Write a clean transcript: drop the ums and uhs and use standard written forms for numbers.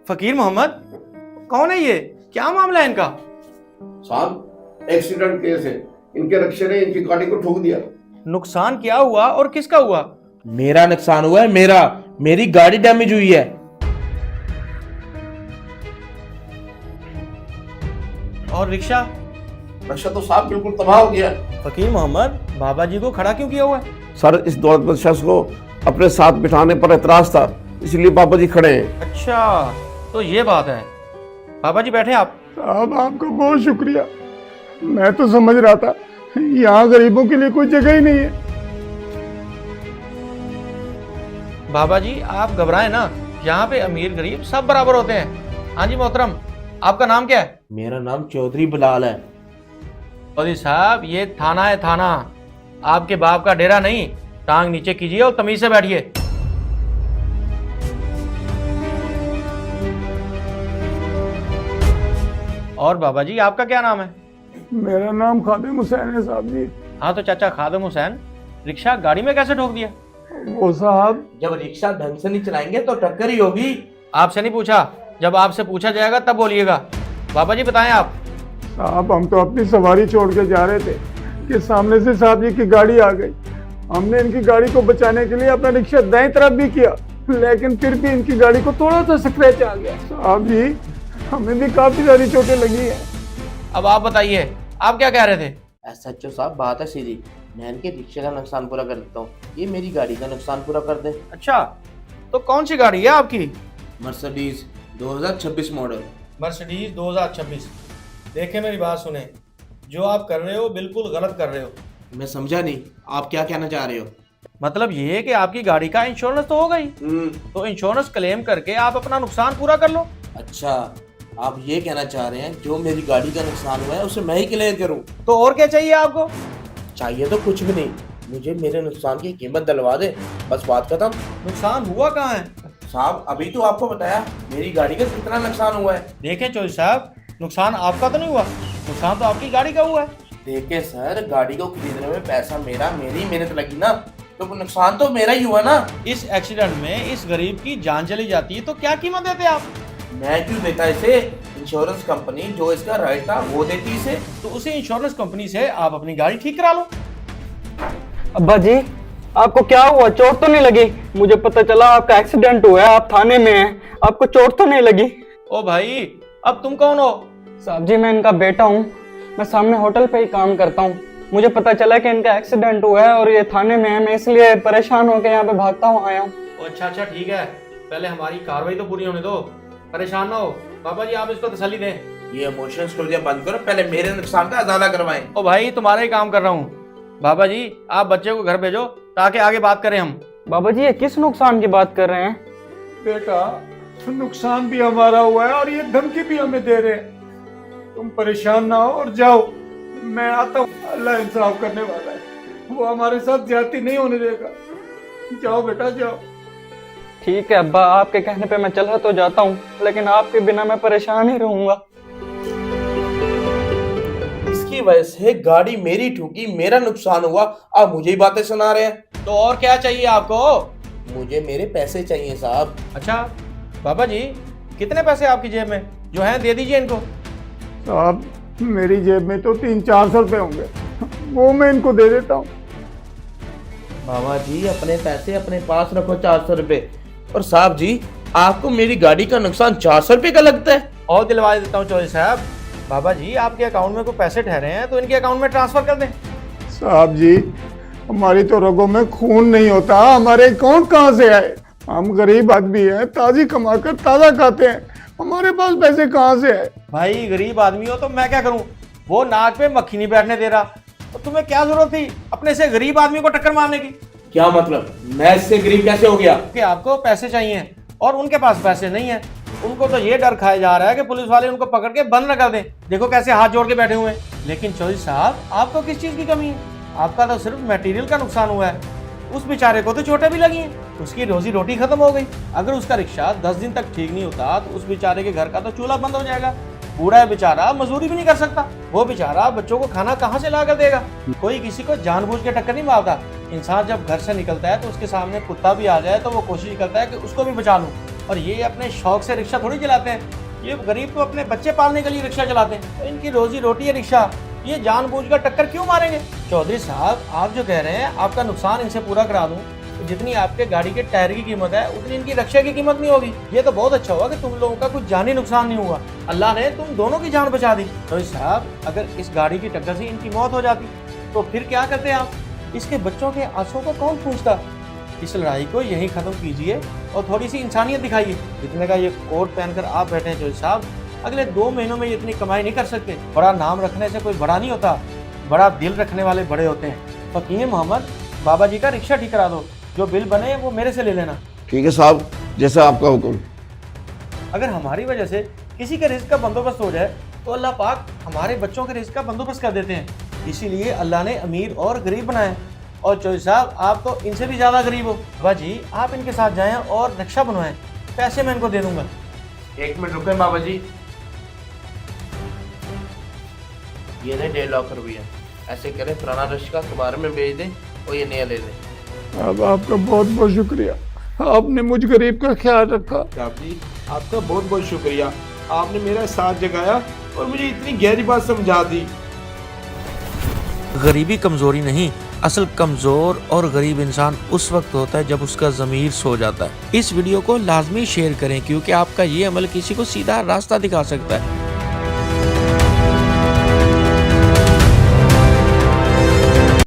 फकीर मोहम्मद, कौन है ये? क्या मामला है इनका? साहब एक्सीडेंट केस है। इनके रिक्शे ने इनकी गाड़ी को ठोक दिया। नुकसान क्या हुआ और किसका हुआ? मेरा नुकसान हुआ है। मेरी गाड़ी डैमेज हुई है। और रिक्शा? रिक्शा तो साहब बिल्कुल तबाह हो गया। फकीर मोहम्मद, बाबा जी को खड़ा क्यों किया हुआ है? सर, इस दौलतमंद शख्स को अपने साथ बिठाने पर एतराज था, इसलिए बाबा जी खड़े हैं। अच्छा, तो ये बात है। बाबा जी बैठे आप। साहब आपका बहुत शुक्रिया। मैं तो समझ रहा था यहाँ गरीबों के लिए कोई जगह ही नहीं है। बाबा जी आप घबराएं ना, यहाँ पे अमीर गरीब सब बराबर होते हैं। हाँ जी मोहतरम, आपका नाम क्या है? मेरा नाम चौधरी बिलाल है। चौधरी साहब, ये थाना है, थाना। आपके बाप का डेरा नहीं। टांग नीचे कीजिए और तमीज से बैठिए। और बाबा जी आपका क्या नाम है? मेरा नाम खादिम हुसैन है साहब जी। हाँ तो चाचा खादिम हुसैन, रिक्शा गाड़ी में कैसे ठोक दिया? वो साहब, जब रिक्शा ढंग से नहीं चलाएंगे तो टक्कर ही होगी। आपसे नहीं पूछा, जब आपसे पूछा जाएगा तब बोलिएगा। बाबा जी बताएं आप। साहब हम तो अपनी सवारी छोड़ के जा रहे थे कि सामने से साहब जी की गाड़ी आ गई। हमने इनकी गाड़ी को बचाने के लिए अपना रिक्शा दाएं तरफ भी किया, लेकिन फिर भी इनकी गाड़ी को थोड़ा सा स्क्रैच आ गया। साहब जी हमें भी काफी सारी चोटें लगी हैं। अब आप बताइए, आप क्या कह रहे थे? SHO साहब बात है सीधी। मैं इनके रिक्शे का नुकसान पूरा कर देता हूँ, ये मेरी गाड़ी का नुकसान पूरा कर दे। अच्छा, तो कौन सी गाड़ी है आपकी? Mercedes 2026 model. मर्सिडीज 2026। देखे मेरी बात सुने, जो आप कर रहे हो बिल्कुल गलत कर रहे हो। मैं समझा नहीं, आप क्या कहना चाह रहे हो? मतलब ये है कि आपकी गाड़ी का इंश्योरेंस तो हो गई, तो इंश्योरेंस क्लेम करके आप अपना नुकसान पूरा कर लो। अच्छा, आप ये कहना चाह रहे हैं जो मेरी गाड़ी का नुकसान हुआ है उसे मैं ही क्लियर करूं? तो और क्या चाहिए आपको? चाहिए तो कुछ भी नहीं, मुझे मेरे नुकसान की कीमत दिलवा दे, बस बात खत्म। नुकसान हुआ कहाँ है? साहब अभी तो आपको बताया मेरी गाड़ी का कितना नुकसान हुआ है। देखें चौधरी साहब, नुकसान आपका तो नहीं हुआ, नुकसान तो आपकी गाड़ी का हुआ है। देखे सर, गाड़ी को खरीदने में पैसा मेरा, मेरी मेहनत लगी ना, तो नुकसान तो मेरा ही हुआ ना। इस एक्सीडेंट में इस गरीब की जान चली जाती है तो क्या कीमत देते आप? मैं क्यों देता इसे? इंश्योरेंस कंपनी जो इसका राइट था वो देती इसे। तो उसी इंश्योरेंस कंपनी से आप अपनी गाड़ी ठीक करा लो। अब्बा जी आपको क्या हुआ? चोट तो नहीं लगी? मुझे पता चला आपका एक्सीडेंट हुआ है, आप थाने में हैं, आपको चोट तो नहीं लगी? ओ भाई, अब तुम कौन हो? साहब जी मैं इनका बेटा हूँ, मैं सामने होटल पे ही काम करता हूँ। मुझे पता चला कि इनका एक्सीडेंट हुआ है और ये थाने में है, मैं इसलिए परेशान होकर यहाँ पे भागता हुआ आया हूँ। अच्छा अच्छा ठीक है, पहले हमारी कार्रवाई तो पूरी होने दो, परेशान ना हो। बाबा जी आप इसको तसल्ली दें। ये इमोशनल स्टोरियां बंद करो, पहले मेरे नुकसान का अदाला करवाएं। ओ भाई तुम्हारा ही काम कर रहा हूँ। बाबा जी आप बच्चे को घर भेजो ताकि आगे बात करें हम। बाबा जी ये किस नुकसान की बात कर रहे हैं? बेटा नुकसान भी हमारा हुआ है और ये धमकी भी हमें दे रहे हैं। तुम परेशान ना हो और जाओ, मैं आता हूँ। अल्लाह इंसाफ करने वाला है, वो हमारे साथ ज्यादती नहीं होने देगा। जाओ बेटा जाओ। ठीक है अब्बा, आपके कहने पे मैं चला तो जाता हूँ, लेकिन आपके बिना मैं परेशान ही रहूंगा। इसकी वजह से गाड़ी मेरी ठुकी, मेरा नुकसान हुआ, अब मुझे ही बातें सुना रहे हैं। तो और क्या चाहिए आपको? मुझे मेरे पैसे चाहिए साहब। अच्छा बाबा जी, कितने पैसे आपकी जेब में जो हैं दे दीजिए इनको। साहब मेरी जेब में तो 300-400 रुपए होंगे, वो मैं इनको दे देता हूँ। बाबा जी अपने पैसे अपने पास रखो, 400 रुपए। और साहब जी आपको मेरी गाड़ी का नुकसान 400 रुपए का लगता है? और दिलवा देता हूँ चौधरी साहब। बाबा जी आपके अकाउंट में कोई पैसे ठहरे हैं तो इनके अकाउंट में ट्रांसफर कर दें। साहब जी हमारी तो रगों में खून नहीं होता, हमारे अकाउंट कहाँ से आए? हम गरीब आदमी हैं, ताजी कमाकर ताजा खाते हैं, हमारे पास पैसे कहाँ से आए? भाई गरीब आदमी हो तो मैं क्या करूं, वो नाक पे मक्खी नहीं बैठने दे रहा, तो तुम्हें क्या जरूरत थी अपने से गरीब आदमी को टक्कर मारने की? क्या मतलब, मैं इससे गरीब कैसे हो गया? कि आपको पैसे चाहिए और उनके पास पैसे नहीं है। उनको तो ये डर खाया जा रहा है कि पुलिस वाले उनको पकड़ के बंद न कर दें। देखो कैसे हाथ जोड़ के बैठे हुए हैं। लेकिन चौधरी साहब आपको किस चीज की कमी है? आपका तो सिर्फ मटेरियल का नुकसान हुआ है, उस बेचारे को तो चोटें भी लगी हैं, उसकी रोजी रोटी खत्म हो गई। अगर उसका रिक्शा 10 दिन तक ठीक नहीं होता तो उस बेचारे के घर का तो चूल्हा बंद हो जाएगा। बूढ़ा है बेचारा, मजदूरी भी नहीं कर सकता, वो बेचारा बच्चों को खाना कहाँ से ला कर देगा? कोई किसी को जानबूझ के टक्कर नहीं मारता। इंसान जब घर से निकलता है तो उसके सामने कुत्ता भी आ जाए तो वो कोशिश करता है कि उसको भी बचा लूं। और ये अपने शौक से रिक्शा थोड़ी चलाते हैं, ये गरीब तो अपने बच्चे पालने के लिए रिक्शा चलाते हैं। तो इनकी रोजी रोटी है रिक्शा, ये जानबूझकर टक्कर क्यों मारेंगे? चौधरी साहब आप जो कह रहे हैं आपका नुकसान इनसे पूरा करा दूं, तो जितनी आपके गाड़ी के टायर की कीमत है उतनी इनकी रिक्शा की कीमत नहीं होगी। ये तो बहुत अच्छा हुआ कि तुम लोगों का कुछ जानी नुकसान नहीं हुआ, अल्लाह ने तुम दोनों की जान बचा दी। चौधरी साहब अगर इस गाड़ी की टक्कर से इनकी मौत हो जाती तो फिर क्या करते आप? इसके बच्चों के आंसुओं को कौन पूछता? इस लड़ाई को यहीं ख़त्म कीजिए और थोड़ी सी इंसानियत दिखाइए। जितने का ये कोट पहनकर आप बैठे हैं चौधरी साहब, अगले 2 महीनों में ये इतनी कमाई नहीं कर सकते। बड़ा नाम रखने से कोई बड़ा नहीं होता, बड़ा दिल रखने वाले बड़े होते हैं। फकीर मोहम्मद बाबा जी का रिक्शा ठीक करा दो, जो बिल बने वो मेरे से ले लेना। ठीक है साहब, जैसा आपका हुक्म। अगर हमारी वजह से किसी के रिस्क का बंदोबस्त हो जाए तो अल्लाह पाक हमारे बच्चों के रिस्क का बंदोबस्त कर देते हैं। इसीलिए अल्लाह ने अमीर और गरीब बनाए। और चौधरी साहब आप तो इनसे भी ज़्यादा गरीब हो। बाबा जी आप इनके साथ जाएं और नक्शा बनवाएं, पैसे मैं इनको दे दूंगा। 1 मिनट रुकें बाबा जी, ये ले 1.5 लाख रुपया, ऐसे करें पुराना रिक्शा अखबार में बेच दें और ये नया ले लें। अब आपका बहुत बहुत शुक्रिया, आपने मुझ गरीब का ख्याल रखा। साहब जी आपका बहुत बहुत शुक्रिया, आपने मेरा साथ जगाया और मुझे इतनी गहरी बात समझा दी। गरीबी कमज़ोरी नहीं, असल कमज़ोर और गरीब इंसान उस वक्त होता है जब उसका ज़मीर सो जाता है। इस वीडियो को लाजमी शेयर करें क्योंकि आपका ये अमल किसी को सीधा रास्ता दिखा सकता है।